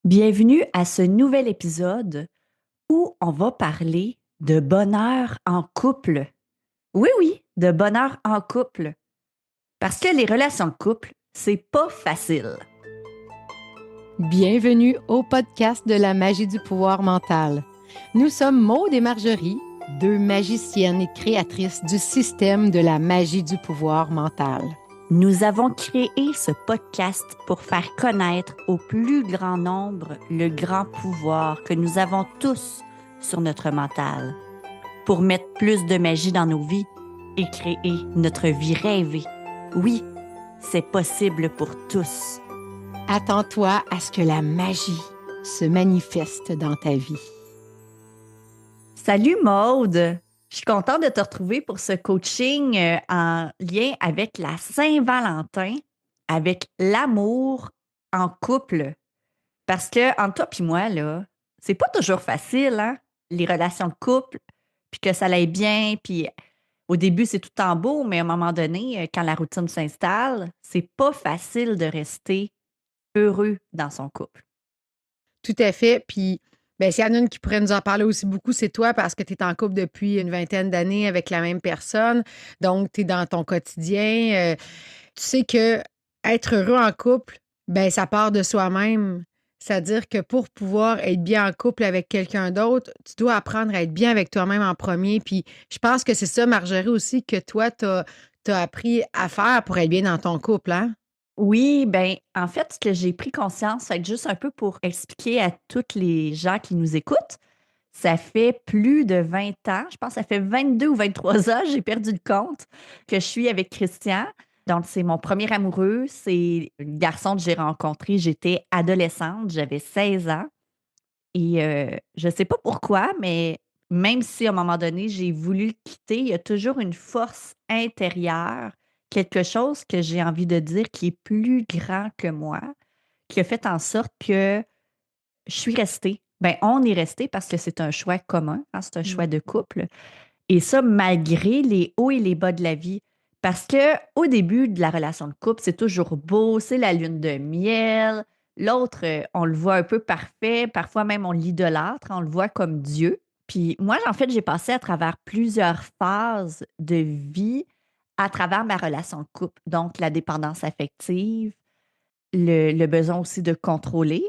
Bienvenue à ce nouvel épisode où on va parler de bonheur en couple. Oui, oui, de bonheur en couple. Parce que les relations de couple, c'est pas facile. Bienvenue au podcast de la magie du pouvoir mental. Nous sommes Maude et Marjorie, deux magiciennes et créatrices du système de la magie du pouvoir mental. Nous avons créé ce podcast pour faire connaître au plus grand nombre le grand pouvoir que nous avons tous sur notre mental, pour mettre plus de magie dans nos vies et créer notre vie rêvée. Oui, c'est possible pour tous. Attends-toi à ce que la magie se manifeste dans ta vie. Salut Maude! Je suis contente de te retrouver pour ce coaching en lien avec la Saint-Valentin, avec l'amour en couple. Parce que entre toi et moi, là, c'est pas toujours facile, hein? Les relations de couple, puis que ça aille bien, puis au début, c'est tout en beau, mais à un moment donné, quand la routine s'installe, c'est pas facile de rester heureux dans son couple. Tout à fait. Puis, s'il y en a une qui pourrait nous en parler aussi beaucoup, c'est toi parce que tu es en couple depuis une vingtaine d'années avec la même personne. Donc, tu es dans ton quotidien. Tu sais que être heureux en couple, ça part de soi-même. C'est-à-dire que pour pouvoir être bien en couple avec quelqu'un d'autre, tu dois apprendre à être bien avec toi-même en premier. Puis je pense que c'est ça, Marjorie, aussi, que toi, tu as appris à faire pour être bien dans ton couple, hein? Oui, ben, en fait, ce que j'ai pris conscience, fait que juste un peu pour expliquer à toutes les gens qui nous écoutent, ça fait plus de 20 ans, je pense que ça fait 22 ou 23 ans, j'ai perdu le compte, que je suis avec Christian. Donc, c'est mon premier amoureux, c'est un garçon que j'ai rencontré, j'étais adolescente, j'avais 16 ans. Et je ne sais pas pourquoi, mais même si à un moment donné, j'ai voulu le quitter, il y a toujours une force intérieure, quelque chose que j'ai envie de dire qui est plus grand que moi, qui a fait en sorte que je suis restée. Ben, on est resté parce que c'est un choix commun, hein, c'est un choix de couple. Et ça, malgré les hauts et les bas de la vie. Parce que au début de la relation de couple, c'est toujours beau, c'est la lune de miel. L'autre, on le voit un peu parfait, parfois même on l'idolâtre, on le voit comme Dieu. Puis moi, en fait, j'ai passé à travers plusieurs phases de vie à travers ma relation de couple. Donc, la dépendance affective, le besoin aussi de contrôler.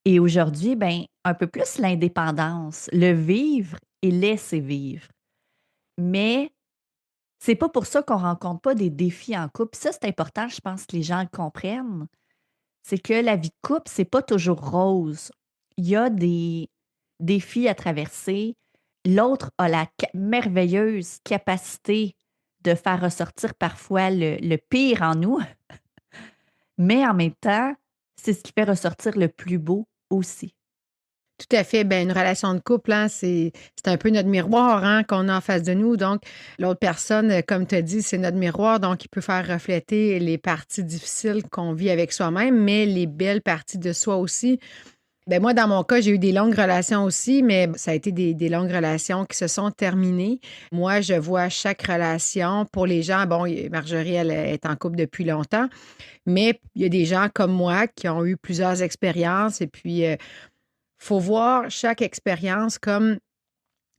Et aujourd'hui, ben, un peu plus l'indépendance, le vivre et laisser vivre. Mais c'est pas pour ça qu'on rencontre pas des défis en couple. Ça, c'est important, je pense que les gens le comprennent. C'est que la vie de couple, c'est pas toujours rose. Il y a des défis à traverser. L'autre a la merveilleuse capacité de faire ressortir parfois le pire en nous, mais en même temps, c'est ce qui fait ressortir le plus beau aussi. Tout à fait. Une relation de couple, hein, c'est un peu notre miroir, hein, qu'on a en face de nous. Donc, l'autre personne, comme tu as dit, c'est notre miroir. Donc, il peut faire refléter les parties difficiles qu'on vit avec soi-même, mais les belles parties de soi aussi. Moi, dans mon cas, j'ai eu des longues relations aussi, mais ça a été des longues relations qui se sont terminées. Moi, je vois chaque relation. Pour les gens, bon, Marjorie, elle est en couple depuis longtemps, mais il y a des gens comme moi qui ont eu plusieurs expériences et puis faut voir chaque expérience comme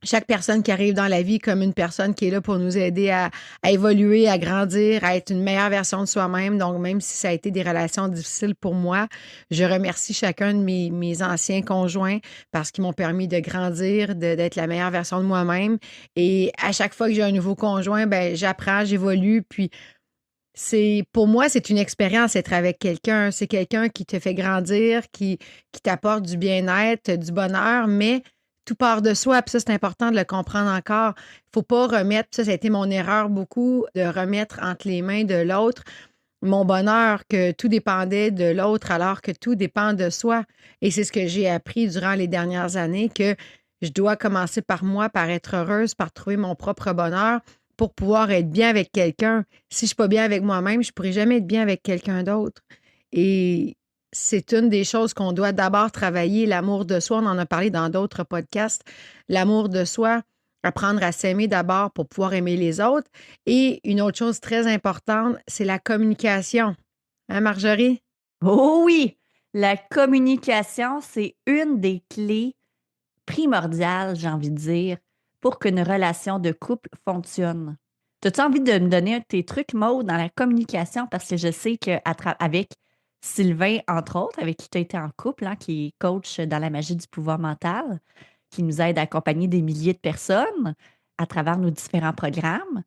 chaque personne qui arrive dans la vie comme une personne qui est là pour nous aider à évoluer, à grandir, à être une meilleure version de soi-même. Donc, même si ça a été des relations difficiles pour moi, je remercie chacun de mes anciens conjoints parce qu'ils m'ont permis de grandir, d'être la meilleure version de moi-même. Et à chaque fois que j'ai un nouveau conjoint, j'apprends, j'évolue. Puis, pour moi, c'est une expérience être avec quelqu'un. C'est quelqu'un qui te fait grandir, qui t'apporte du bien-être, du bonheur, mais tout part de soi. Puis ça, c'est important de le comprendre encore. Il ne faut pas remettre, ça a été mon erreur beaucoup, de remettre entre les mains de l'autre mon bonheur, que tout dépendait de l'autre alors que tout dépend de soi. Et c'est ce que j'ai appris durant les dernières années, que je dois commencer par moi, par être heureuse, par trouver mon propre bonheur pour pouvoir être bien avec quelqu'un. Si je ne suis pas bien avec moi-même, je ne pourrai jamais être bien avec quelqu'un d'autre. Et c'est une des choses qu'on doit d'abord travailler, l'amour de soi. On en a parlé dans d'autres podcasts. L'amour de soi, apprendre à s'aimer d'abord pour pouvoir aimer les autres. Et une autre chose très importante, c'est la communication. Hein, Marjorie? Oh oui! La communication, c'est une des clés primordiales, j'ai envie de dire, pour qu'une relation de couple fonctionne. As-tu envie de me donner un de tes trucs, Maud, dans la communication? Parce que je sais qu'avec Sylvain, entre autres, avec qui tu as été en couple, hein, qui est coach dans la magie du pouvoir mental, qui nous aide à accompagner des milliers de personnes à travers nos différents programmes.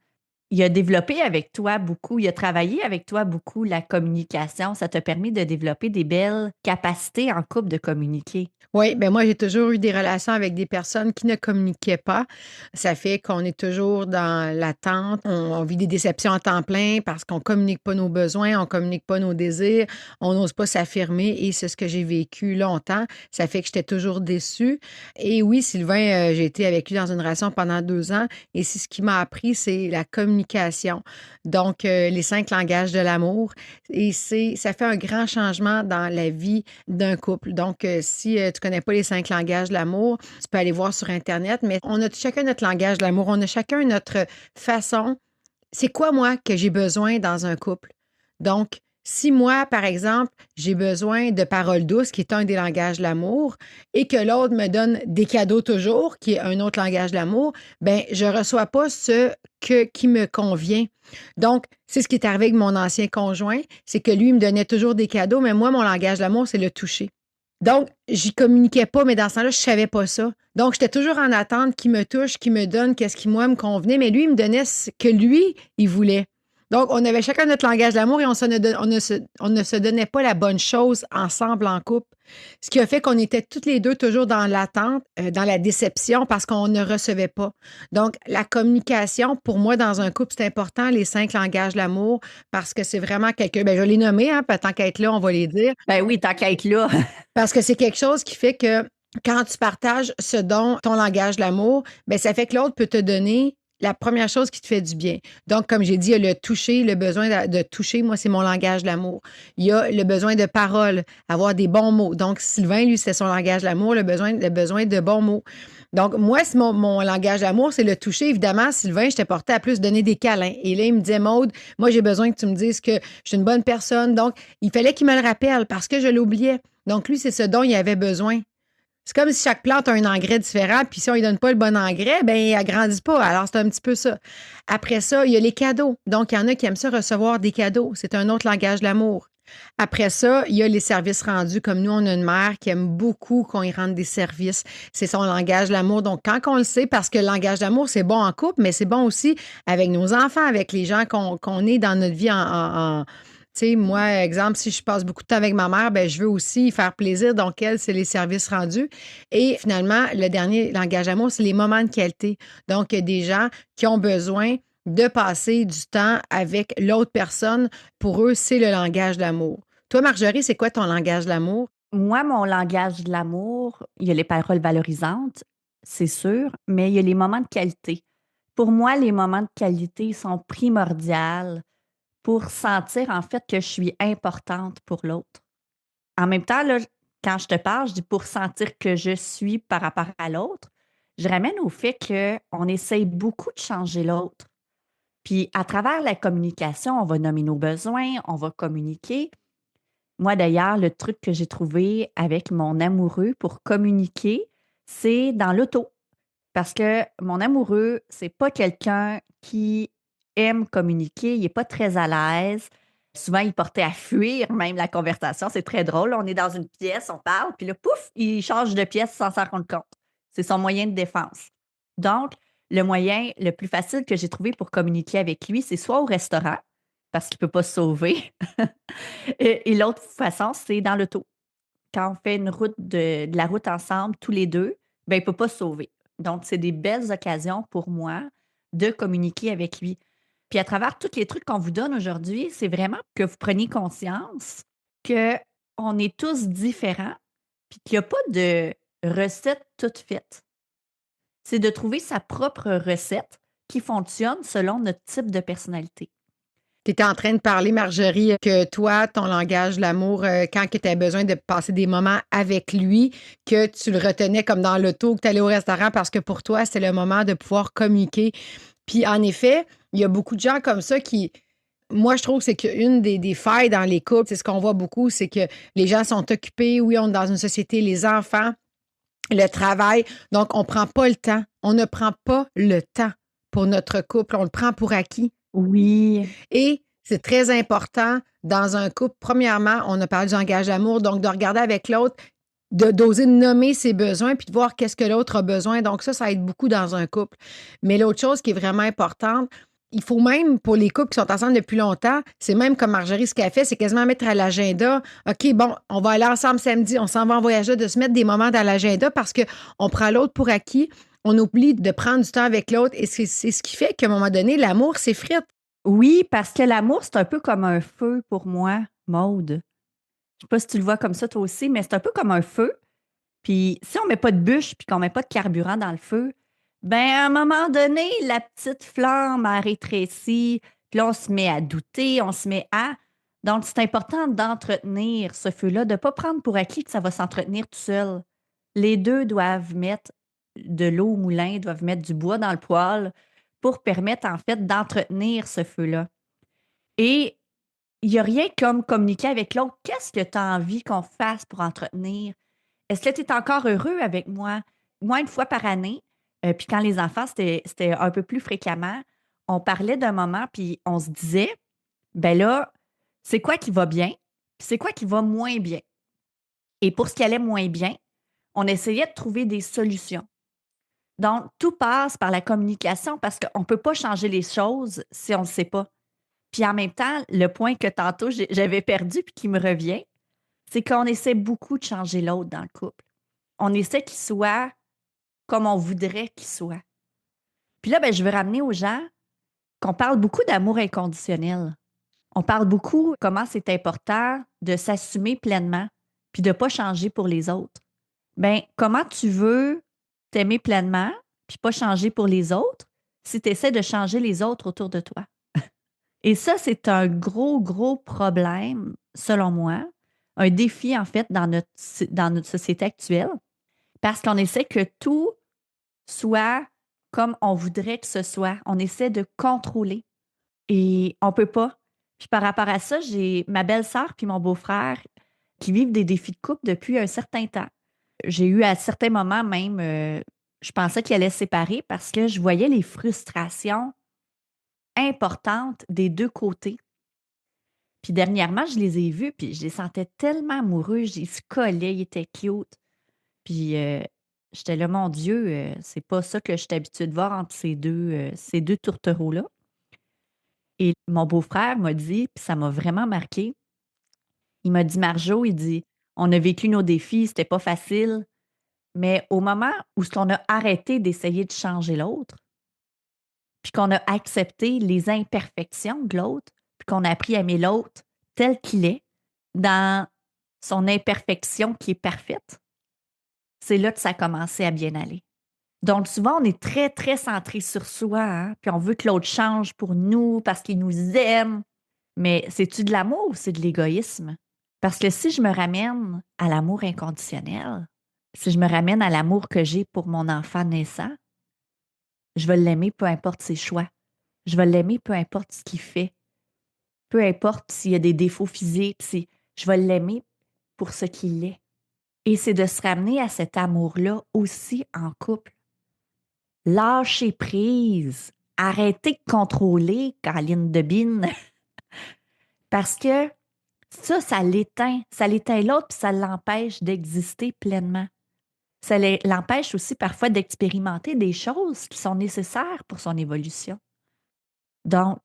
Il a développé avec toi beaucoup, il a travaillé avec toi beaucoup la communication. Ça t'a permis de développer des belles capacités en couple de communiquer. Oui, ben moi, j'ai toujours eu des relations avec des personnes qui ne communiquaient pas. Ça fait qu'on est toujours dans l'attente. On vit des déceptions en temps plein parce qu'on communique pas nos besoins, on communique pas nos désirs, on n'ose pas s'affirmer et c'est ce que j'ai vécu longtemps. Ça fait que j'étais toujours déçue. Et oui, Sylvain, j'ai été avec lui dans une relation pendant 2 ans et c'est ce qui m'a appris, c'est la communication. Donc, les 5 langages de l'amour. Et ça fait un grand changement dans la vie d'un couple. Donc, si tu connais pas les 5 langages de l'amour, tu peux aller voir sur Internet, mais on a chacun notre langage de l'amour, on a chacun notre façon. C'est quoi, moi, que j'ai besoin dans un couple? Donc, si moi, par exemple, j'ai besoin de paroles douces, qui est un des langages de l'amour, et que l'autre me donne des cadeaux toujours, qui est un autre langage de l'amour, ben je reçois pas qui me convient. Donc, c'est ce qui est arrivé avec mon ancien conjoint, c'est que lui, il me donnait toujours des cadeaux, mais moi, mon langage de l'amour, c'est le toucher. Donc, j'y communiquais pas, mais dans ce temps-là, je savais pas ça. Donc, j'étais toujours en attente qu'il me touche, qu'il me donne qu'est-ce qui, moi, me convenait, mais lui, il me donnait ce que lui, il voulait. Donc, on avait chacun notre langage d'amour et on ne se donnait pas la bonne chose ensemble en couple. Ce qui a fait qu'on était toutes les deux toujours dans l'attente, dans la déception parce qu'on ne recevait pas. Donc, la communication, pour moi, dans un couple, c'est important, les 5 langages de l'amour, parce que c'est vraiment quelque... Ben, je l'ai nommé, hein, puis tant qu'à être là, on va les dire. Ben oui, tant qu'à être là. Parce que c'est quelque chose qui fait que quand tu partages ce dont ton langage de l'amour, ben ça fait que l'autre peut te donner la première chose qui te fait du bien. Donc, comme j'ai dit, il y a le toucher, le besoin de toucher. Moi, c'est mon langage de l'amour. Il y a le besoin de parole, avoir des bons mots. Donc, Sylvain, lui, c'est son langage de l'amour, le besoin de bons mots. Donc, moi, c'est mon langage d'amour, c'est le toucher. Évidemment, Sylvain, je t'ai porté à plus donner des câlins. Et là, il me disait, Maude, moi, j'ai besoin que tu me dises que je suis une bonne personne. Donc, il fallait qu'il me le rappelle parce que je l'oubliais. Donc, lui, c'est ce dont il avait besoin. C'est comme si chaque plante a un engrais différent, puis si on ne lui donne pas le bon engrais, ben elle ne grandit pas. Alors, c'est un petit peu ça. Après ça, il y a les cadeaux. Donc, il y en a qui aiment ça recevoir des cadeaux. C'est un autre langage de l'amour. Après ça, il y a les services rendus. Comme nous, on a une mère qui aime beaucoup qu'on y rende des services. C'est son langage de l'amour. Donc, quand on le sait, parce que le langage d'amour, c'est bon en couple, mais c'est bon aussi avec nos enfants, avec les gens qu'on est dans notre vie tu sais, moi, exemple, si je passe beaucoup de temps avec ma mère, ben je veux aussi faire plaisir. Donc, elle, c'est les services rendus. Et finalement, le dernier langage d'amour, c'est les moments de qualité. Donc, il y a des gens qui ont besoin de passer du temps avec l'autre personne. Pour eux, c'est le langage de l'amour. Toi, Marjorie, c'est quoi ton langage de l'amour? Moi, mon langage de l'amour, il y a les paroles valorisantes, c'est sûr, mais il y a les moments de qualité. Pour moi, les moments de qualité sont primordiaux pour sentir en fait que je suis importante pour l'autre. En même temps, là, quand je te parle, je dis pour sentir que je suis par rapport à l'autre, je ramène au fait qu'on essaye beaucoup de changer l'autre. Puis à travers la communication, on va nommer nos besoins, on va communiquer. Moi, d'ailleurs, le truc que j'ai trouvé avec mon amoureux pour communiquer, c'est dans l'auto. Parce que mon amoureux, c'est pas quelqu'un qui aime communiquer, il n'est pas très à l'aise. Souvent, il portait à fuir même la conversation. C'est très drôle. On est dans une pièce, on parle, puis là, pouf, il change de pièce sans s'en rendre compte. C'est son moyen de défense. Donc, le moyen le plus facile que j'ai trouvé pour communiquer avec lui, c'est soit au restaurant, parce qu'il ne peut pas se sauver, et l'autre façon, c'est dans l'auto. Quand on fait une route de la route ensemble, tous les deux, ben, il ne peut pas se sauver. Donc, c'est des belles occasions pour moi de communiquer avec lui. Puis à travers tous les trucs qu'on vous donne aujourd'hui, c'est vraiment que vous preniez conscience qu'on est tous différents, puis qu'il n'y a pas de recette toute faite. C'est de trouver sa propre recette qui fonctionne selon notre type de personnalité. Tu étais en train de parler, Marjorie, que toi, ton langage de l'amour, quand tu as besoin de passer des moments avec lui, que tu le retenais comme dans l'auto, que tu allais au restaurant parce que pour toi, c'était le moment de pouvoir communiquer. Puis en effet, il y a beaucoup de gens comme ça qui... moi, je trouve que c'est qu'une des failles dans les couples, c'est ce qu'on voit beaucoup, c'est que les gens sont occupés. Oui, on est dans une société, les enfants, le travail. Donc, on ne prend pas le temps. On ne prend pas le temps pour notre couple. On le prend pour acquis. Oui, Et c'est très important dans un couple. Premièrement, on a parlé du langage d'amour, donc de regarder avec l'autre, d'oser nommer ses besoins puis de voir qu'est-ce que l'autre a besoin. Donc ça aide beaucoup dans un couple. Mais l'autre chose qui est vraiment importante, il faut même, pour les couples qui sont ensemble depuis longtemps, c'est même comme Marjorie, ce qu'elle fait, c'est quasiment mettre à l'agenda, OK, bon, on va aller ensemble samedi, on s'en va en voyage, de se mettre des moments dans l'agenda parce qu'on prend l'autre pour acquis, on oublie de prendre du temps avec l'autre et c'est ce qui fait qu'à un moment donné, l'amour s'effrite. oui, parce que l'amour, c'est un peu comme un feu pour moi, Maude. Je sais pas si tu le vois comme ça toi aussi, mais c'est un peu comme un feu. Puis si on met pas de bûche puis qu'on met pas de carburant dans le feu, ben à un moment donné, la petite flamme a rétréci, puis là on se met à douter, on se met à. Donc c'est important d'entretenir ce feu-là, de ne pas prendre pour acquis que ça va s'entretenir tout seul. Les deux doivent mettre de l'eau au moulin, doivent mettre du bois dans le poêle pour permettre en fait d'entretenir ce feu-là. Et il n'y a rien comme communiquer avec l'autre. Qu'est-ce que tu as envie qu'on fasse pour entretenir? Est-ce que tu es encore heureux avec moi? Moi, une fois par année, puis quand les enfants, c'était un peu plus fréquemment, on parlait d'un moment, puis on se disait, ben là, c'est quoi qui va bien, puis c'est quoi qui va moins bien. Et pour ce qui allait moins bien, on essayait de trouver des solutions. Donc, tout passe par la communication parce qu'on ne peut pas changer les choses si on ne le sait pas. Puis en même temps, le point que tantôt j'avais perdu puis qui me revient, c'est qu'on essaie beaucoup de changer l'autre dans le couple. On essaie qu'il soit comme on voudrait qu'il soit. Puis là, ben, je veux ramener aux gens qu'on parle beaucoup d'amour inconditionnel. On parle beaucoup comment c'est important de s'assumer pleinement puis de ne pas changer pour les autres. Ben, comment tu veux t'aimer pleinement puis pas changer pour les autres si tu essaies de changer les autres autour de toi? Et ça, c'est un gros, gros problème, selon moi, un défi, en fait, dans notre société actuelle, parce qu'on essaie que tout soit comme on voudrait que ce soit. On essaie de contrôler et on ne peut pas. Puis par rapport à ça, j'ai ma belle-sœur puis mon beau-frère qui vivent des défis de couple depuis un certain temps. J'ai eu à certains moments même, je pensais qu'ils allaient se séparer parce que je voyais les frustrations importantes des deux côtés. Puis dernièrement, je les ai vus, puis je les sentais tellement amoureux, ils se collaient, ils étaient cute. Puis j'étais là, mon Dieu, c'est pas ça que je suis habituée de voir entre ces deux tourtereaux-là. Et mon beau-frère m'a dit, puis ça m'a vraiment marqué, il m'a dit, Marjo, il dit, on a vécu nos défis, c'était pas facile, mais au moment où on a arrêté d'essayer de changer l'autre, puis qu'on a accepté les imperfections de l'autre, puis qu'on a appris à aimer l'autre tel qu'il est, dans son imperfection qui est parfaite, c'est là que ça a commencé à bien aller. Donc, souvent, on est très, très centré sur soi, hein, puis on veut que l'autre change pour nous parce qu'il nous aime. Mais c'est-tu de l'amour ou c'est de l'égoïsme? Parce que si je me ramène à l'amour inconditionnel, si je me ramène à l'amour que j'ai pour mon enfant naissant, je vais l'aimer peu importe ses choix. Je vais l'aimer peu importe ce qu'il fait. Peu importe s'il y a des défauts physiques, je vais l'aimer pour ce qu'il est. Et c'est de se ramener à cet amour-là aussi en couple. Lâcher prise. Arrêter de contrôler, Caroline Debine, parce que ça l'éteint. Ça l'éteint l'autre, puis ça l'empêche d'exister pleinement. Ça l'empêche aussi parfois d'expérimenter des choses qui sont nécessaires pour son évolution. Donc,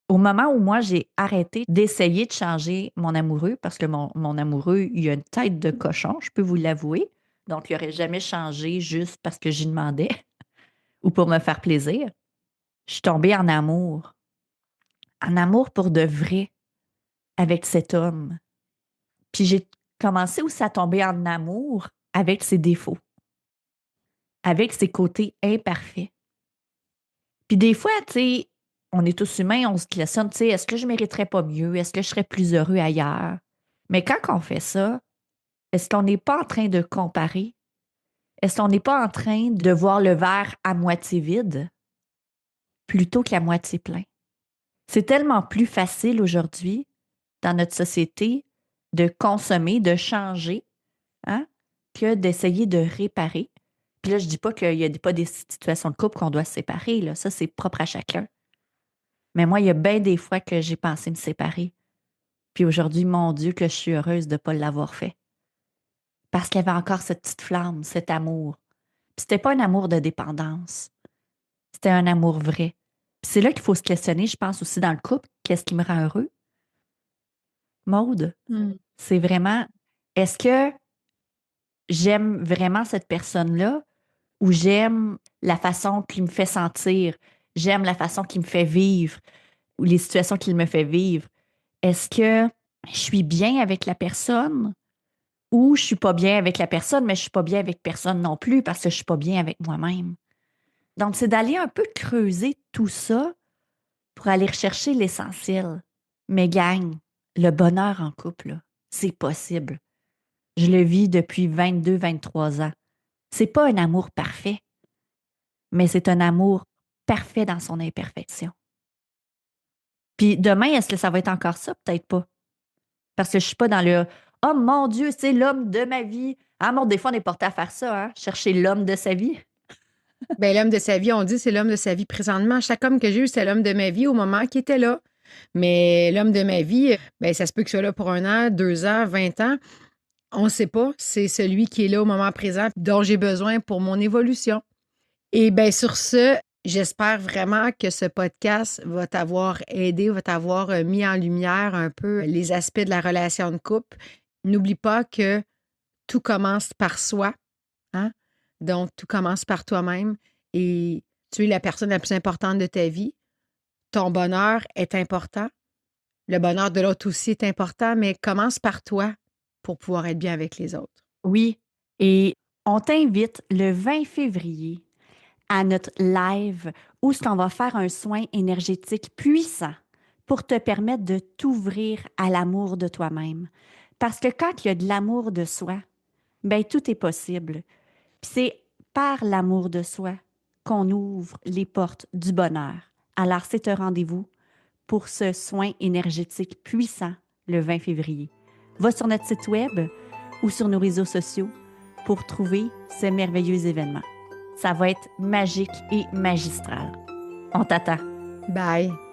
au moment où moi, j'ai arrêté d'essayer de changer mon amoureux, parce que mon amoureux, il a une tête de cochon, je peux vous l'avouer. Donc, il n'aurait jamais changé juste parce que j'y demandais ou pour me faire plaisir. Je suis tombée en amour. En amour pour de vrai avec cet homme. Puis j'ai commencé aussi à tomber en amour avec ses défauts, avec ses côtés imparfaits. Puis des fois, tu sais, on est tous humains, on se questionne, tu sais, est-ce que je mériterais pas mieux? Est-ce que je serais plus heureux ailleurs? Mais quand on fait ça, est-ce qu'on n'est pas en train de comparer? Est-ce qu'on n'est pas en train de voir le verre à moitié vide plutôt qu'à moitié plein? C'est tellement plus facile aujourd'hui dans notre société de consommer, de changer, hein, que d'essayer de réparer. Puis là, je dis pas qu'il y a pas des situations de couple qu'on doit se séparer, là. Ça, c'est propre à chacun. Mais moi, il y a bien des fois que j'ai pensé me séparer. Puis aujourd'hui, mon Dieu, que je suis heureuse de ne pas l'avoir fait. Parce qu'il y avait encore cette petite flamme, cet amour. Puis c'était pas un amour de dépendance. C'était un amour vrai. Puis c'est là qu'il faut se questionner, je pense aussi dans le couple, qu'est-ce qui me rend heureux? Maude, Mm. c'est vraiment, est-ce que j'aime vraiment cette personne-là ou j'aime la façon qu'il me fait sentir, j'aime la façon qu'il me fait vivre ou les situations qu'il me fait vivre? Est-ce que je suis bien avec la personne ou je suis pas bien avec la personne, mais je suis pas bien avec personne non plus parce que je suis pas bien avec moi-même? Donc, c'est d'aller un peu creuser tout ça pour aller rechercher l'essentiel. Mais gang, le bonheur en couple, là, c'est possible. Je le vis depuis 22, 23 ans. C'est pas un amour parfait, mais c'est un amour parfait dans son imperfection. Puis demain, est-ce que ça va être encore ça? Peut-être pas. Parce que je suis pas dans le oh mon Dieu, c'est l'homme de ma vie. Ah, mon, des fois, on est porté à faire ça, hein? Chercher l'homme de sa vie. Ben, l'homme de sa vie, on dit c'est l'homme de sa vie présentement. Chaque homme que j'ai eu, c'est l'homme de ma vie au moment qui était là. Mais l'homme de ma vie, ben, ça se peut qu'il soit là pour 1 an, 2 ans, 20 ans. On ne sait pas. C'est celui qui est là au moment présent, dont j'ai besoin pour mon évolution. Et bien, sur ce, j'espère vraiment que ce podcast va t'avoir aidé, va t'avoir mis en lumière un peu les aspects de la relation de couple. N'oublie pas que tout commence par soi, hein? Donc, tout commence par toi-même et tu es la personne la plus importante de ta vie. Ton bonheur est important. Le bonheur de l'autre aussi est important, mais commence par toi pour pouvoir être bien avec les autres. Oui. Et on t'invite le 20 février à notre live où ce qu'on va faire un soin énergétique puissant pour te permettre de t'ouvrir à l'amour de toi-même. Parce que quand il y a de l'amour de soi, ben tout est possible. Puis c'est par l'amour de soi qu'on ouvre les portes du bonheur. Alors c'est un rendez-vous pour ce soin énergétique puissant le 20 février. Va sur notre site web ou sur nos réseaux sociaux pour trouver ce merveilleux événement. Ça va être magique et magistral. On t'attend. Bye!